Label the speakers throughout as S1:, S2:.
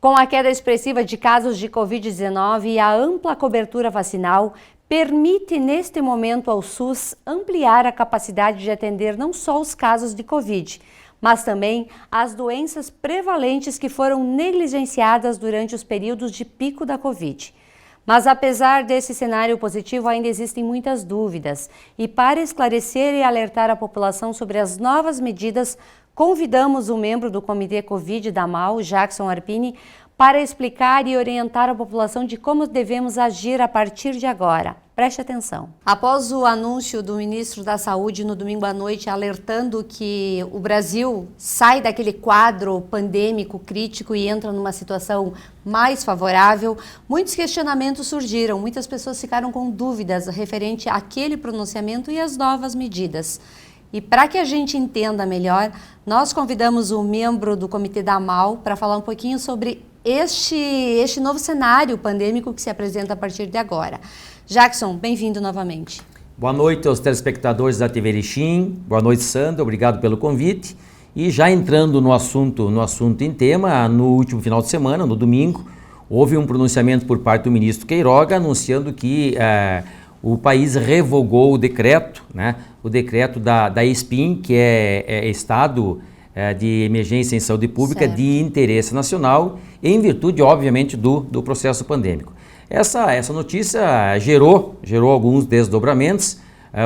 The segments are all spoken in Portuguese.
S1: Com a queda expressiva de casos de Covid-19 e a ampla cobertura vacinal, permite neste momento ao SUS ampliar a capacidade de atender não só os casos de Covid, mas também as doenças prevalentes que foram negligenciadas durante os períodos de pico da Covid. Mas apesar desse cenário positivo, ainda existem muitas dúvidas. E para esclarecer e alertar a população sobre as novas medidas, convidamos o membro do Comitê Covid da AMAL, Jackson Arpini, para explicar e orientar a população de como devemos agir a partir de agora. Preste atenção. Após o anúncio do ministro da Saúde no domingo à noite, alertando que o Brasil sai daquele quadro pandêmico crítico e entra numa situação mais favorável, muitos questionamentos surgiram, muitas pessoas ficaram com dúvidas referente àquele pronunciamento e às novas medidas. E para que a gente entenda melhor, nós convidamos o membro do Comitê da AMAL para falar um pouquinho sobre este novo cenário pandêmico que se apresenta a partir de agora. Jackson, bem-vindo novamente.
S2: Boa noite aos telespectadores da TV Erechim. Boa noite, Sandra. Obrigado pelo convite. E já entrando no assunto em tema, no último final de semana, no domingo, houve um pronunciamento por parte do ministro Queiroga anunciando que o país revogou o decreto, né? O decreto da ESPIM, que é Estado de Emergência em Saúde Pública, certo, de interesse nacional, em virtude, obviamente, do processo pandêmico. Essa notícia gerou alguns desdobramentos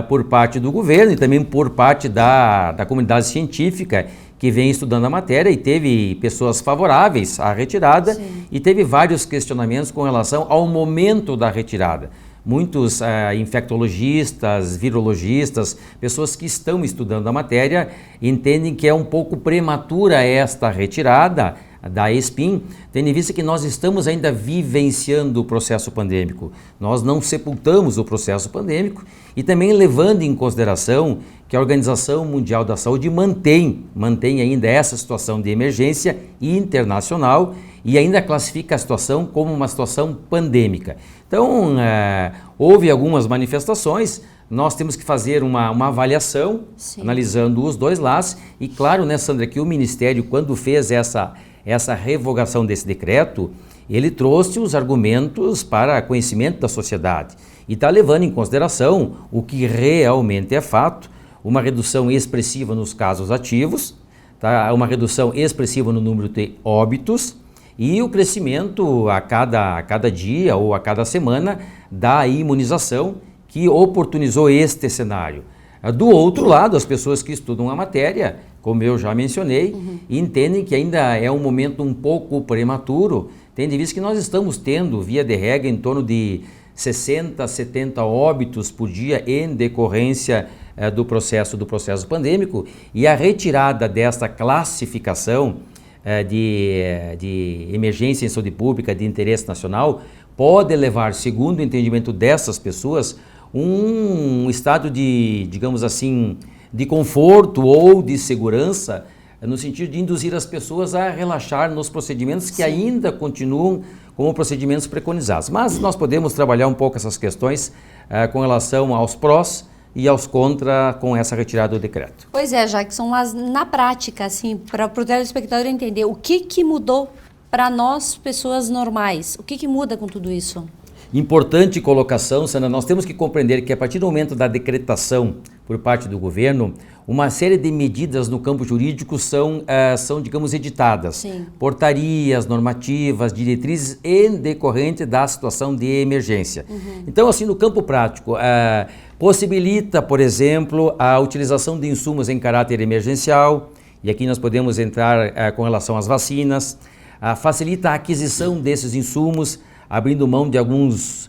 S2: por parte do governo e também por parte da comunidade científica que vem estudando a matéria, e teve pessoas favoráveis à retirada. Sim. E teve vários questionamentos com relação ao momento da retirada. Muitos infectologistas, virologistas, pessoas que estão estudando a matéria, entendem que é um pouco prematura esta retirada da ESPIM, tendo em vista que nós estamos ainda vivenciando o processo pandêmico. Nós não sepultamos o processo pandêmico, e também levando em consideração que a Organização Mundial da Saúde mantém ainda essa situação de emergência internacional e ainda classifica a situação como uma situação pandêmica. Então, houve algumas manifestações. Nós temos que fazer uma avaliação, sim, analisando os dois lados. E claro, né, Sandra, que o Ministério, quando fez essa revogação desse decreto, ele trouxe os argumentos para conhecimento da sociedade e está levando em consideração o que realmente é fato: uma redução expressiva nos casos ativos, tá? Uma redução expressiva no número de óbitos e o crescimento a cada dia ou a cada semana da imunização, que oportunizou este cenário. Do outro lado, as pessoas que estudam a matéria, como eu já mencionei, entendem que ainda é um momento um pouco prematuro, tendo em vista que nós estamos tendo, via de regra, em torno de 60, 70 óbitos por dia em decorrência do processo pandêmico, e a retirada desta classificação de emergência em saúde pública de interesse nacional pode levar, segundo o entendimento dessas pessoas, um estado de, digamos assim, de conforto ou de segurança, no sentido de induzir as pessoas a relaxar nos procedimentos que, sim, ainda continuam como procedimentos preconizados. Mas nós podemos trabalhar um pouco essas questões com relação aos prós e aos contra com essa retirada do decreto.
S1: Pois é, Jackson, mas na prática, assim, para o telespectador entender, o que mudou para nós, pessoas normais? O que muda com tudo isso?
S2: Importante colocação, Sandra. Nós temos que compreender que a partir do momento da decretação por parte do governo, uma série de medidas no campo jurídico são digamos, editadas. Sim. Portarias, normativas, diretrizes em decorrente da situação de emergência. Então, assim, no campo prático, possibilita, por exemplo, a utilização de insumos em caráter emergencial, e aqui nós podemos entrar com relação às vacinas, facilita a aquisição desses insumos, abrindo mão de alguns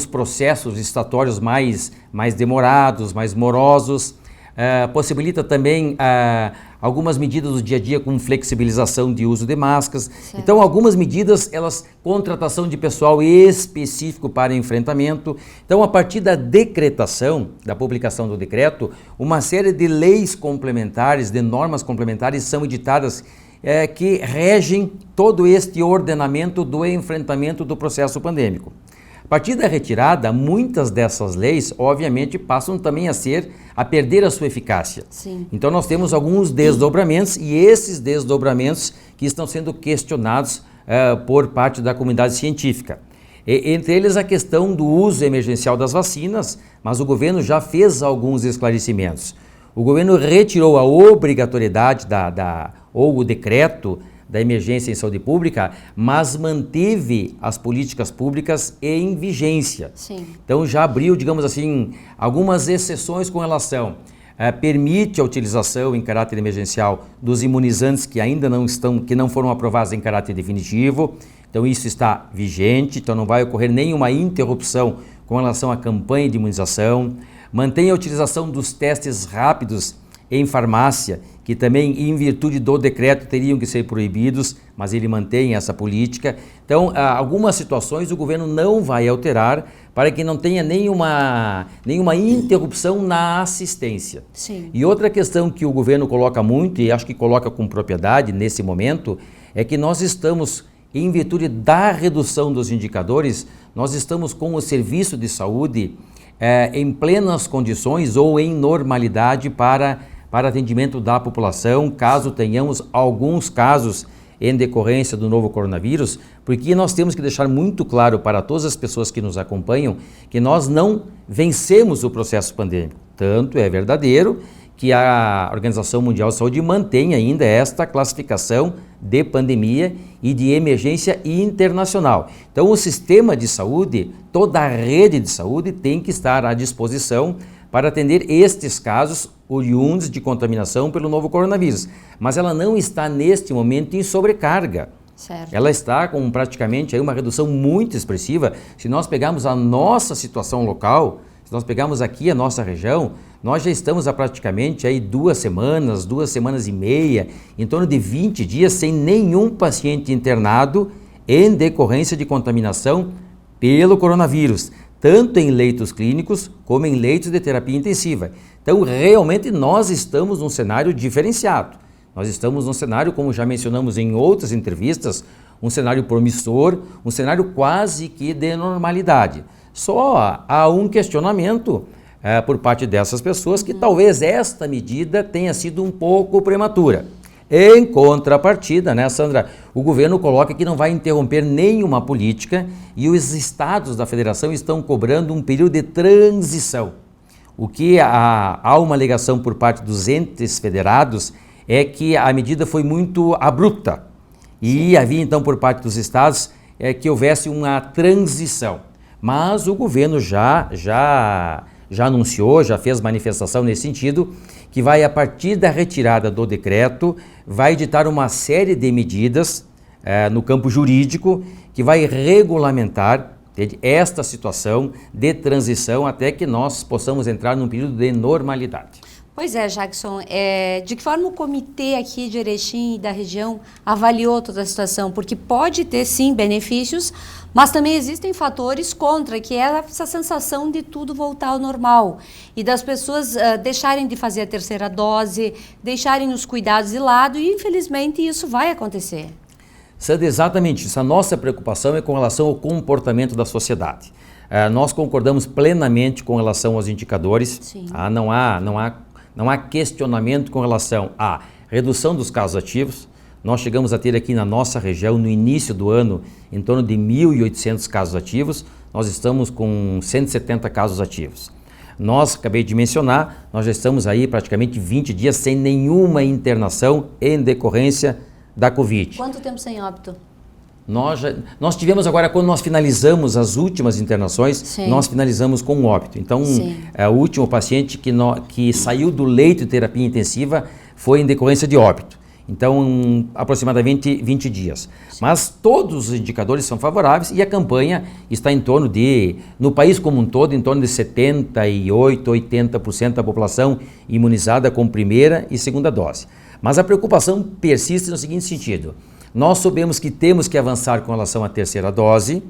S2: processos licitatórios mais demorados, mais morosos. Possibilita também algumas medidas do dia a dia, como flexibilização de uso de máscaras. Certo. Então, algumas medidas, contratação de pessoal específico para enfrentamento. Então, a partir da decretação, da publicação do decreto, uma série de leis complementares, de normas complementares são editadas que regem todo este ordenamento do enfrentamento do processo pandêmico. A partir da retirada, muitas dessas leis, obviamente, passam também a perder a sua eficácia. Sim. Então, nós temos alguns desdobramentos, e esses desdobramentos que estão sendo questionados por parte da comunidade científica. Entre eles a questão do uso emergencial das vacinas, mas o governo já fez alguns esclarecimentos. O governo retirou a obrigatoriedade ou o decreto da emergência em saúde pública, mas manteve as políticas públicas em vigência.
S1: Sim.
S2: Então já abriu, digamos assim, algumas exceções com relação. Permite a utilização em caráter emergencial dos imunizantes que ainda não foram aprovados em caráter definitivo. Então isso está vigente, então não vai ocorrer nenhuma interrupção com relação à campanha de imunização. Mantém a utilização dos testes rápidos em farmácia, que também, em virtude do decreto, teriam que ser proibidos, mas ele mantém essa política. Então, algumas situações o governo não vai alterar para que não tenha nenhuma interrupção na assistência.
S1: Sim.
S2: E outra questão que o governo coloca muito, e acho que coloca com propriedade nesse momento, é que nós estamos, em virtude da redução dos indicadores, nós estamos com o serviço de saúde em plenas condições ou em normalidade para atendimento da população, caso tenhamos alguns casos em decorrência do novo coronavírus, porque nós temos que deixar muito claro para todas as pessoas que nos acompanham que nós não vencemos o processo pandêmico. Tanto é verdadeiro que a Organização Mundial de Saúde mantém ainda esta classificação de pandemia e de emergência internacional. Então, o sistema de saúde, toda a rede de saúde tem que estar à disposição para atender estes casos oriundos de contaminação pelo novo coronavírus. Mas ela não está neste momento em sobrecarga.
S1: Certo.
S2: Ela está com praticamente aí uma redução muito expressiva. Se nós pegarmos a nossa situação local, se nós pegarmos aqui a nossa região, nós já estamos há praticamente aí 2 semanas e meia, em torno de 20 dias sem nenhum paciente internado em decorrência de contaminação pelo coronavírus, tanto em leitos clínicos como em leitos de terapia intensiva. Então, realmente, nós estamos num cenário diferenciado. Nós estamos num cenário, como já mencionamos em outras entrevistas, um cenário promissor, um cenário quase que de normalidade. Só há um questionamento por parte dessas pessoas que talvez esta medida tenha sido um pouco prematura. Em contrapartida, né, Sandra, o governo coloca que não vai interromper nenhuma política e os estados da federação estão cobrando um período de transição. O que há uma alegação por parte dos entes federados é que a medida foi muito abrupta e havia então por parte dos estados que houvesse uma transição. Mas o governo já anunciou, já fez manifestação nesse sentido, que vai, a partir da retirada do decreto, vai editar uma série de medidas no campo jurídico que vai regulamentar esta situação de transição até que nós possamos entrar num período de normalidade.
S1: Pois é, Jackson, de que forma o comitê aqui de Erechim e da região avaliou toda a situação? Porque pode ter sim benefícios, mas também existem fatores contra, que é essa sensação de tudo voltar ao normal e das pessoas deixarem de fazer a terceira dose, deixarem os cuidados de lado e infelizmente isso vai acontecer.
S2: Sandra, exatamente isso. A nossa preocupação é com relação ao comportamento da sociedade. Nós concordamos plenamente com relação aos indicadores.
S1: Sim.
S2: Não há questionamento com relação à redução dos casos ativos. Nós chegamos a ter aqui na nossa região, no início do ano, em torno de 1.800 casos ativos. Nós estamos com 170 casos ativos. Nós, acabei de mencionar, nós já estamos aí praticamente 20 dias sem nenhuma internação em decorrência da Covid.
S1: Quanto tempo sem óbito?
S2: Nós tivemos agora, quando nós finalizamos as últimas internações, sim, nós finalizamos com um óbito. Então, o último paciente que saiu do leito de terapia intensiva foi em decorrência de óbito. Então, aproximadamente 20 dias. Sim. Mas todos os indicadores são favoráveis e a campanha está em torno de, no país como um todo, em torno de 78%, 80% da população imunizada com primeira e segunda dose. Mas a preocupação persiste no seguinte sentido: nós soubemos que temos que avançar com relação à terceira dose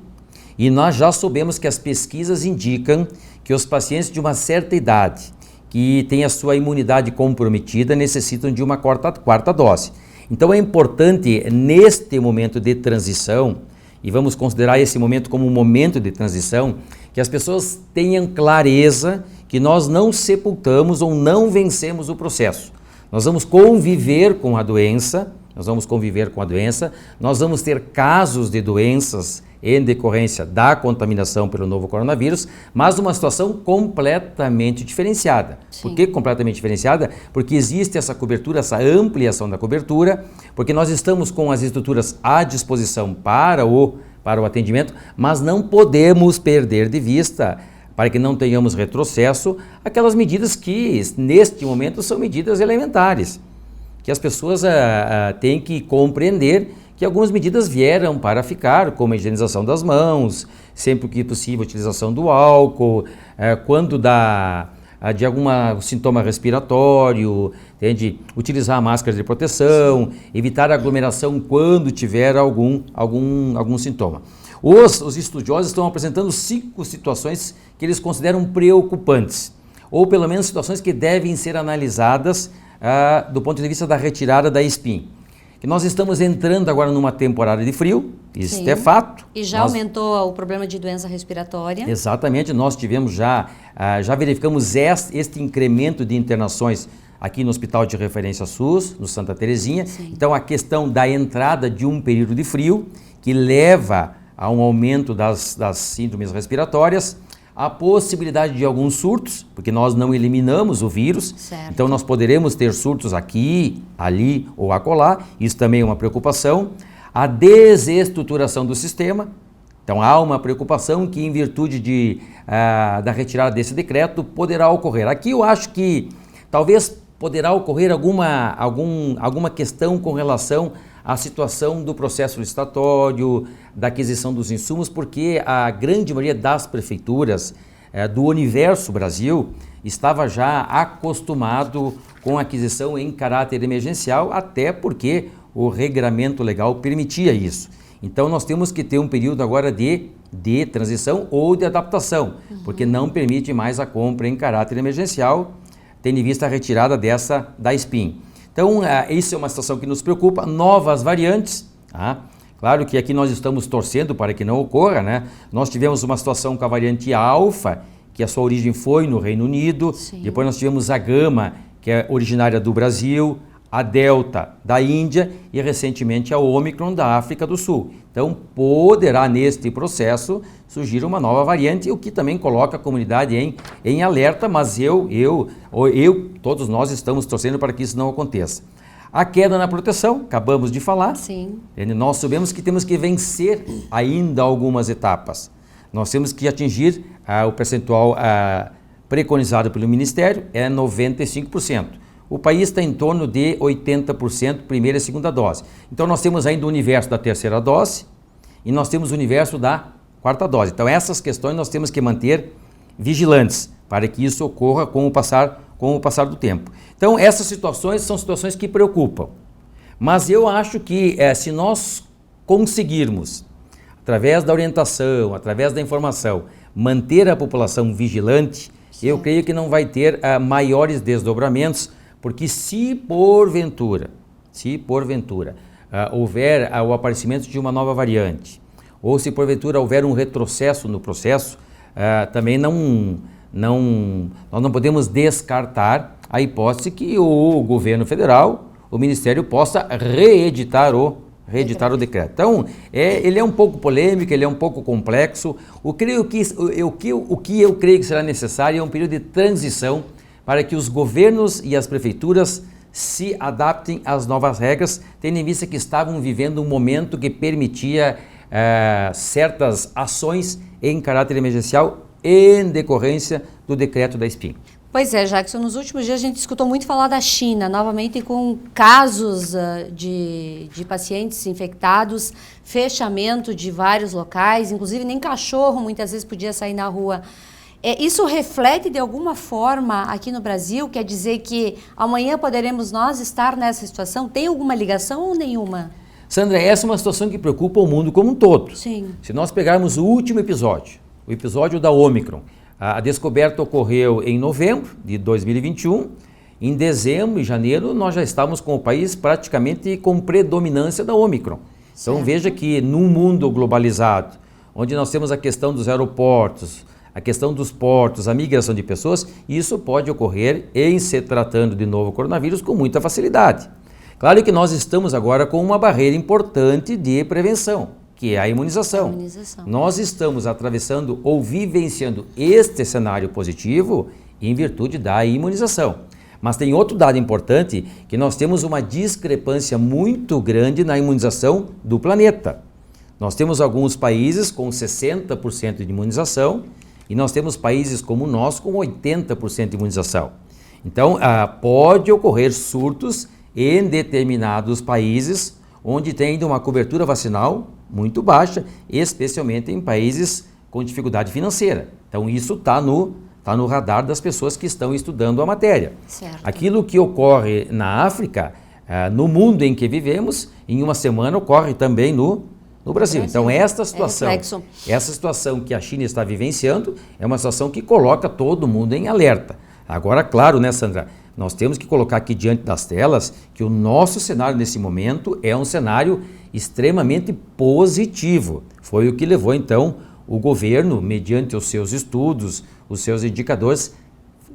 S2: e nós já soubemos que as pesquisas indicam que os pacientes de uma certa idade que têm a sua imunidade comprometida necessitam de uma quarta dose. Então é importante, neste momento de transição, e vamos considerar esse momento como um momento de transição, que as pessoas tenham clareza que nós não sepultamos ou não vencemos o processo. Nós vamos conviver com a doença nós vamos conviver com a doença, nós vamos ter casos de doenças em decorrência da contaminação pelo novo coronavírus, mas uma situação completamente diferenciada.
S1: Sim.
S2: Por que completamente diferenciada? Porque existe essa cobertura, essa ampliação da cobertura, porque nós estamos com as estruturas à disposição para o atendimento, mas não podemos perder de vista, para que não tenhamos retrocesso, aquelas medidas que, neste momento, são medidas elementares, que as pessoas têm que compreender que algumas medidas vieram para ficar, como a higienização das mãos, sempre que possível a utilização do álcool, quando dá de algum sintoma respiratório, entende? Utilizar máscaras de proteção, evitar aglomeração quando tiver algum sintoma. Os estudiosos estão apresentando 5 situações que eles consideram preocupantes, ou pelo menos situações que devem ser analisadas do ponto de vista da retirada da espinha. Que nós estamos entrando agora numa temporada de frio, isso é fato.
S1: E já aumentou o problema de doença respiratória.
S2: Exatamente, nós tivemos já verificamos este incremento de internações aqui no Hospital de Referência SUS, no Santa Terezinha.
S1: Sim.
S2: Então a questão da entrada de um período de frio, que leva a um aumento das síndromes respiratórias, a possibilidade de alguns surtos, porque nós não eliminamos o vírus,
S1: certo.
S2: Então nós poderemos ter surtos aqui, ali ou acolá, isso também é uma preocupação. A desestruturação do sistema, então há uma preocupação que em virtude da retirada desse decreto poderá ocorrer. Aqui eu acho que talvez poderá ocorrer alguma questão com relação à situação do processo licitatório, da aquisição dos insumos, porque a grande maioria das prefeituras do Universo Brasil estava já acostumado com a aquisição em caráter emergencial, até porque o regramento legal permitia isso. Então nós temos que ter um período agora de transição ou de adaptação, porque não permite mais a compra em caráter emergencial, tendo em vista a retirada da SPIN. Então, isso é uma situação que nos preocupa. Novas variantes, tá? Claro que aqui nós estamos torcendo para que não ocorra, né? Nós tivemos uma situação com a variante Alfa, que a sua origem foi no Reino Unido.
S1: Sim.
S2: Depois nós tivemos a Gama, que é originária do Brasil, a Delta da Índia e recentemente a Ômicron da África do Sul. Então, poderá neste processo surgir uma nova variante, o que também coloca a comunidade em alerta, mas todos nós estamos torcendo para que isso não aconteça. A queda na proteção, acabamos de falar.
S1: Sim.
S2: Nós sabemos que temos que vencer ainda algumas etapas. Nós temos que atingir o percentual preconizado pelo Ministério, é 95%. O país está em torno de 80% primeira e segunda dose. Então nós temos ainda o universo da terceira dose e nós temos o universo da quarta dose. Então essas questões nós temos que manter vigilantes para que isso ocorra com o passar do tempo. Então essas situações são situações que preocupam. Mas eu acho que se nós conseguirmos, através da orientação, através da informação, manter a população vigilante, sim, eu creio que não vai ter maiores desdobramentos, porque se porventura houver o aparecimento de uma nova variante, ou se porventura houver um retrocesso no processo, também nós não podemos descartar a hipótese que o governo federal, o Ministério, possa reeditar o decreto. Então, ele é um pouco polêmico, ele é um pouco complexo. O que eu creio que será necessário é um período de transição para que os governos e as prefeituras se adaptem às novas regras, tendo em vista que estavam vivendo um momento que permitia certas ações em caráter emergencial em decorrência do decreto da SPIN.
S1: Pois é, Jackson, nos últimos dias a gente escutou muito falar da China, novamente com casos de pacientes infectados, fechamento de vários locais, inclusive nem cachorro muitas vezes podia sair na rua. Isso reflete de alguma forma aqui no Brasil? Quer dizer que amanhã poderemos nós estar nessa situação? Tem alguma ligação ou nenhuma?
S2: Sandra, essa é uma situação que preocupa o mundo como um todo.
S1: Sim.
S2: Se nós pegarmos o último episódio, o episódio da Ômicron, a descoberta ocorreu em novembro de 2021. Em dezembro e janeiro, nós já estávamos com o país praticamente com predominância da Ômicron. Então,
S1: certo,
S2: veja que num mundo globalizado, onde nós temos a questão dos aeroportos, a questão dos portos, a migração de pessoas, isso pode ocorrer em se tratando de novo coronavírus com muita facilidade. Claro que nós estamos agora com uma barreira importante de prevenção, que é a imunização. Nós estamos atravessando ou vivenciando este cenário positivo em virtude da imunização. Mas tem outro dado importante, que nós temos uma discrepância muito grande na imunização do planeta. Nós temos alguns países com 60% de imunização e nós temos países como o nosso com 80% de imunização. Então, pode ocorrer surtos em determinados países onde tem ainda uma cobertura vacinal muito baixa, especialmente em países com dificuldade financeira. Então, isso está no radar das pessoas que estão estudando a matéria.
S1: Certo.
S2: Aquilo que ocorre na África, no mundo em que vivemos, em uma semana ocorre também no Brasil. Então, essa situação que a China está vivenciando é uma situação que coloca todo mundo em alerta. Agora, claro, né, Sandra? Nós temos que colocar aqui diante das telas que o nosso cenário nesse momento é um cenário extremamente positivo. Foi o que levou, então, o governo, mediante os seus estudos, os seus indicadores,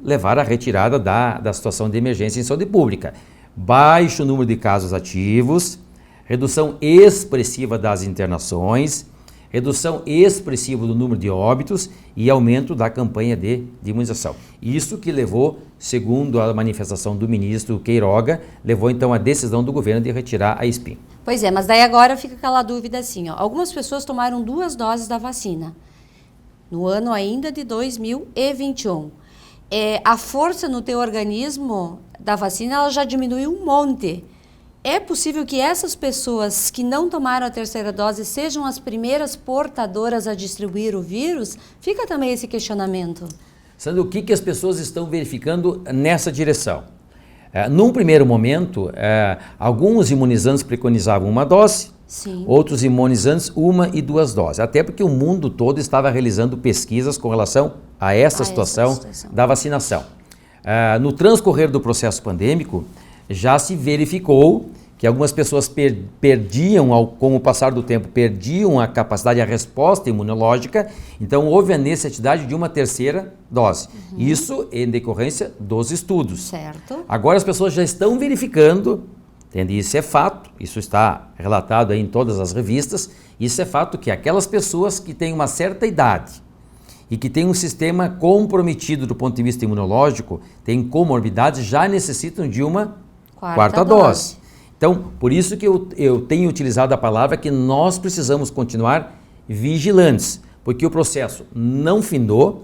S2: levar à retirada da situação de emergência em saúde pública. Baixo número de casos ativos, redução expressiva das internações, redução expressiva do número de óbitos e aumento da campanha de imunização. Isso que levou, segundo a manifestação do ministro Queiroga, levou então a decisão do governo de retirar a SPIN.
S1: Pois é, mas daí agora fica aquela dúvida assim, ó. Algumas pessoas tomaram 2 doses da vacina, no ano ainda de 2021. A força no teu organismo da vacina ela já diminuiu um monte. É possível que essas pessoas que não tomaram a 3ª dose sejam as primeiras portadoras a distribuir o vírus? Fica também esse questionamento.
S2: Sandra, o que as pessoas estão verificando nessa direção? Num primeiro momento, alguns imunizantes preconizavam 1 dose,
S1: sim,
S2: outros imunizantes 1 e 2 doses, até porque o mundo todo estava realizando pesquisas com relação a essa situação da vacinação. No transcorrer do processo pandêmico, já se verificou que algumas pessoas com o passar do tempo, perdiam a capacidade, a resposta imunológica, então houve a necessidade de uma 3ª dose. Isso em decorrência dos estudos.
S1: Certo.
S2: Agora as pessoas já estão verificando, entende? Isso é fato, isso está relatado aí em todas as revistas, isso é fato que aquelas pessoas que têm uma certa idade e que têm um sistema comprometido do ponto de vista imunológico, têm comorbidades, já necessitam de uma quarta dose. Então, por isso que eu tenho utilizado a palavra que nós precisamos continuar vigilantes, porque o processo não findou,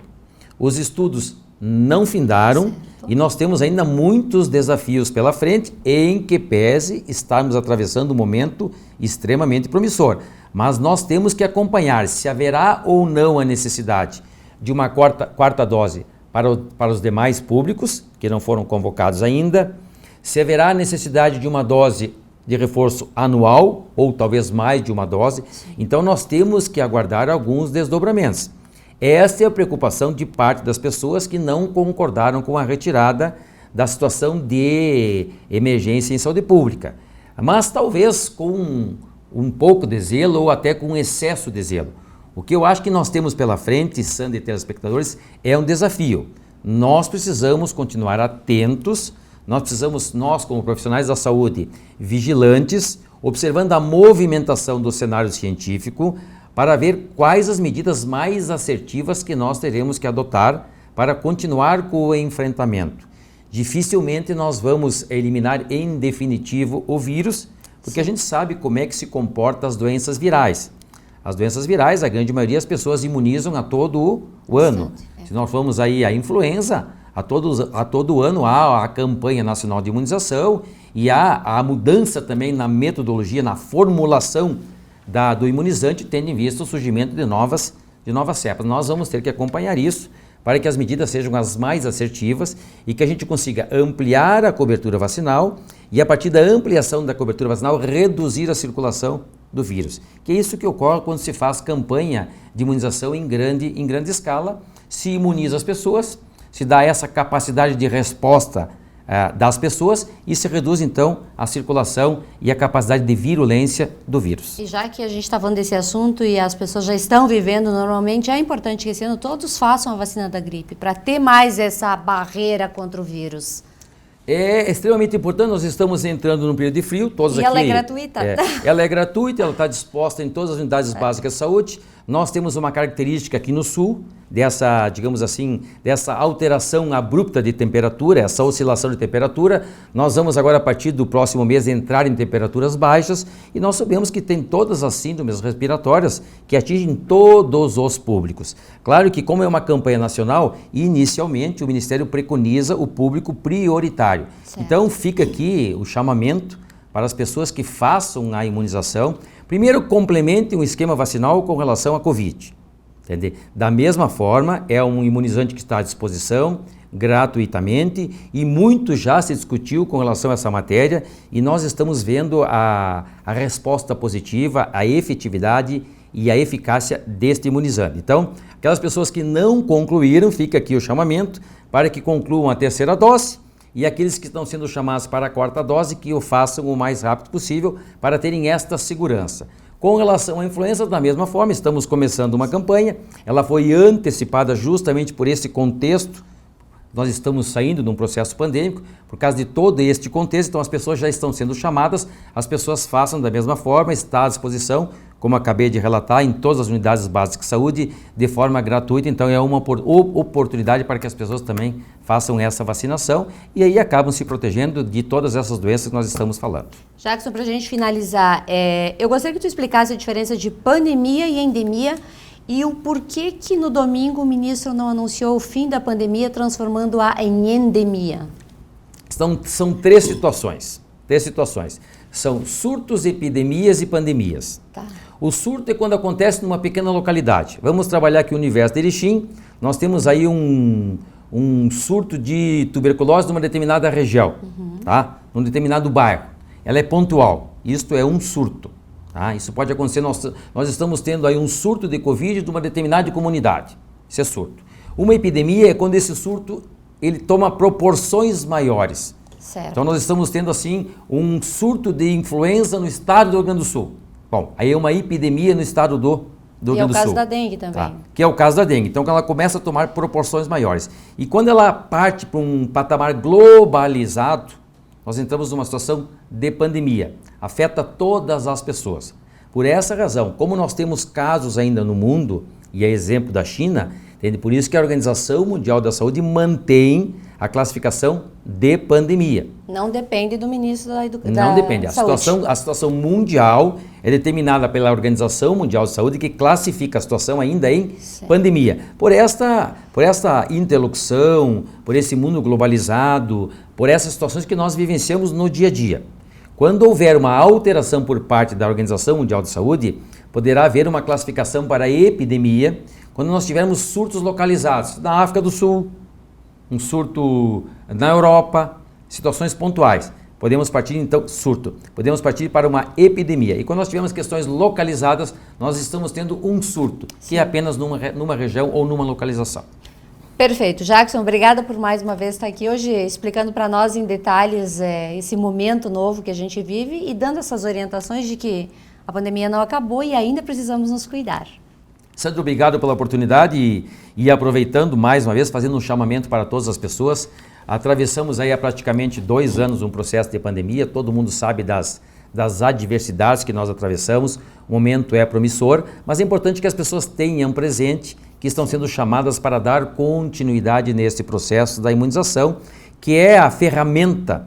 S2: os estudos não findaram, certo, e nós temos ainda muitos desafios pela frente, em que pese estarmos atravessando um momento extremamente promissor. Mas nós temos que acompanhar se haverá ou não a necessidade de uma quarta dose para os demais públicos, que não foram convocados ainda, se haverá necessidade de uma dose de reforço anual, ou talvez mais de uma dose. Então nós temos que aguardar alguns desdobramentos. Esta é a preocupação de parte das pessoas que não concordaram com a retirada da situação de emergência em saúde pública. Mas talvez com um pouco de zelo ou até com excesso de zelo. O que eu acho que nós temos pela frente, Sandra e telespectadores, é um desafio. Nós precisamos continuar atentos. Nós como profissionais da saúde, vigilantes, observando a movimentação do cenário científico para ver quais as medidas mais assertivas que nós teremos que adotar para continuar com o enfrentamento. Dificilmente nós vamos eliminar em definitivo o vírus, porque a gente sabe como é que se comportam as doenças virais. As doenças virais, a grande maioria das pessoas imunizam a todo o ano. Se nós formos aí a influenza, a todo ano há a campanha nacional de imunização e há a mudança também na metodologia, na formulação do imunizante, tendo em vista o surgimento de novas cepas. Nós vamos ter que acompanhar isso para que as medidas sejam as mais assertivas e que a gente consiga ampliar a cobertura vacinal e, a partir da ampliação da cobertura vacinal, reduzir a circulação do vírus. Que é isso que ocorre quando se faz campanha de imunização em grande escala, se imuniza as pessoas, se dá essa capacidade de resposta das pessoas e se reduz então a circulação e a capacidade de virulência do vírus.
S1: E já que a gente está falando desse assunto e as pessoas já estão vivendo normalmente, é importante que esse ano todos façam a vacina da gripe para ter mais essa barreira contra o vírus.
S2: É extremamente importante, nós estamos entrando num período de frio, todos
S1: e
S2: aqui...
S1: ela é gratuita?
S2: Ela é gratuita, ela está disposta em todas as unidades básicas de saúde. Nós temos uma característica aqui no sul, dessa, digamos assim, dessa alteração abrupta de temperatura, essa oscilação de temperatura. Nós vamos agora, a partir do próximo mês, entrar em temperaturas baixas e nós sabemos que tem todas as síndromes respiratórias que atingem todos os públicos. Claro que, como é uma campanha nacional, inicialmente o Ministério preconiza o público prioritário.
S1: Certo.
S2: Então, fica aqui o chamamento para as pessoas que façam a imunização. Primeiro, complementem um esquema vacinal com relação à Covid. Entende? Da mesma forma, é um imunizante que está à disposição gratuitamente e muito já se discutiu com relação a essa matéria e nós estamos vendo a resposta positiva, a efetividade e a eficácia deste imunizante. Então, aquelas pessoas que não concluíram, fica aqui o chamamento para que concluam a terceira dose. E aqueles que estão sendo chamados para a quarta dose, que o façam o mais rápido possível para terem esta segurança. Com relação à influenza, da mesma forma, estamos começando uma campanha, ela foi antecipada justamente por esse contexto. Nós estamos saindo de um processo pandêmico, por causa de todo este contexto, então as pessoas já estão sendo chamadas, as pessoas façam da mesma forma, está à disposição, como acabei de relatar, em todas as unidades básicas de saúde, de forma gratuita, então é uma oportunidade para que as pessoas também façam essa vacinação e aí acabam se protegendo de todas essas doenças que nós estamos falando.
S1: Jackson, para a gente finalizar, eu gostaria que tu explicasse a diferença de pandemia e endemia e o porquê que no domingo o ministro não anunciou o fim da pandemia, transformando-a em endemia.
S2: São três situações. São surtos, epidemias e pandemias.
S1: Tá.
S2: O surto é quando acontece numa pequena localidade. Vamos trabalhar aqui o universo de Erechim. Nós temos aí um surto de tuberculose numa determinada região, tá? Num determinado bairro. Ela é pontual. Isto é um surto. Tá? Isso pode acontecer, nós estamos tendo aí um surto de Covid de uma determinada comunidade. Isso é surto. Uma epidemia é quando esse surto ele toma proporções maiores.
S1: Certo.
S2: Então nós estamos tendo assim um surto de influenza no estado do Rio Grande do Sul. Bom, aí é uma epidemia no estado do Rio Grande do Sul.
S1: E é o caso da dengue também.
S2: Tá? Que é o caso da dengue. Então ela começa a tomar proporções maiores. E quando ela parte para um patamar globalizado, nós entramos numa situação de pandemia. Afeta todas as pessoas. Por essa razão, como nós temos casos ainda no mundo, e é exemplo da China, entende? Por isso que a Organização Mundial da Saúde mantém a classificação de pandemia.
S1: Não depende do ministro da Educação.
S2: Não depende. A situação mundial é determinada pela Organização Mundial de Saúde, que classifica a situação ainda em pandemia. Por esta interlocução, por esse mundo globalizado, por essas situações que nós vivenciamos no dia a dia. Quando houver uma alteração por parte da Organização Mundial de Saúde, poderá haver uma classificação para a epidemia, quando nós tivermos surtos localizados na África do Sul, um surto na Europa, situações pontuais. Podemos partir, então, podemos partir para uma epidemia. E quando nós tivermos questões localizadas, nós estamos tendo um surto, que é apenas numa região ou numa localização.
S1: Perfeito. Jackson, obrigada por mais uma vez estar aqui hoje explicando para nós em detalhes esse momento novo que a gente vive e dando essas orientações de que a pandemia não acabou e ainda precisamos nos cuidar.
S2: Sandro, obrigado pela oportunidade e aproveitando mais uma vez, fazendo um chamamento para todas as pessoas. Atravessamos aí há praticamente 2 anos um processo de pandemia, todo mundo sabe das adversidades que nós atravessamos, o momento é promissor, mas é importante que as pessoas tenham presente que estão sendo chamadas para dar continuidade nesse processo da imunização, que é a ferramenta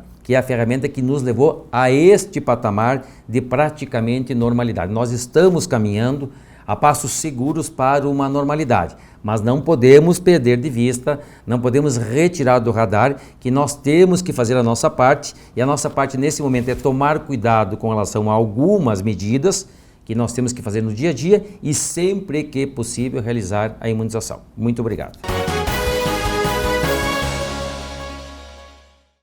S2: que nos levou a este patamar de praticamente normalidade. Nós estamos caminhando a passos seguros para uma normalidade, mas não podemos perder de vista, não podemos retirar do radar que nós temos que fazer a nossa parte, e a nossa parte nesse momento é tomar cuidado com relação a algumas medidas que nós temos que fazer no dia a dia e sempre que possível realizar a imunização. Muito obrigado.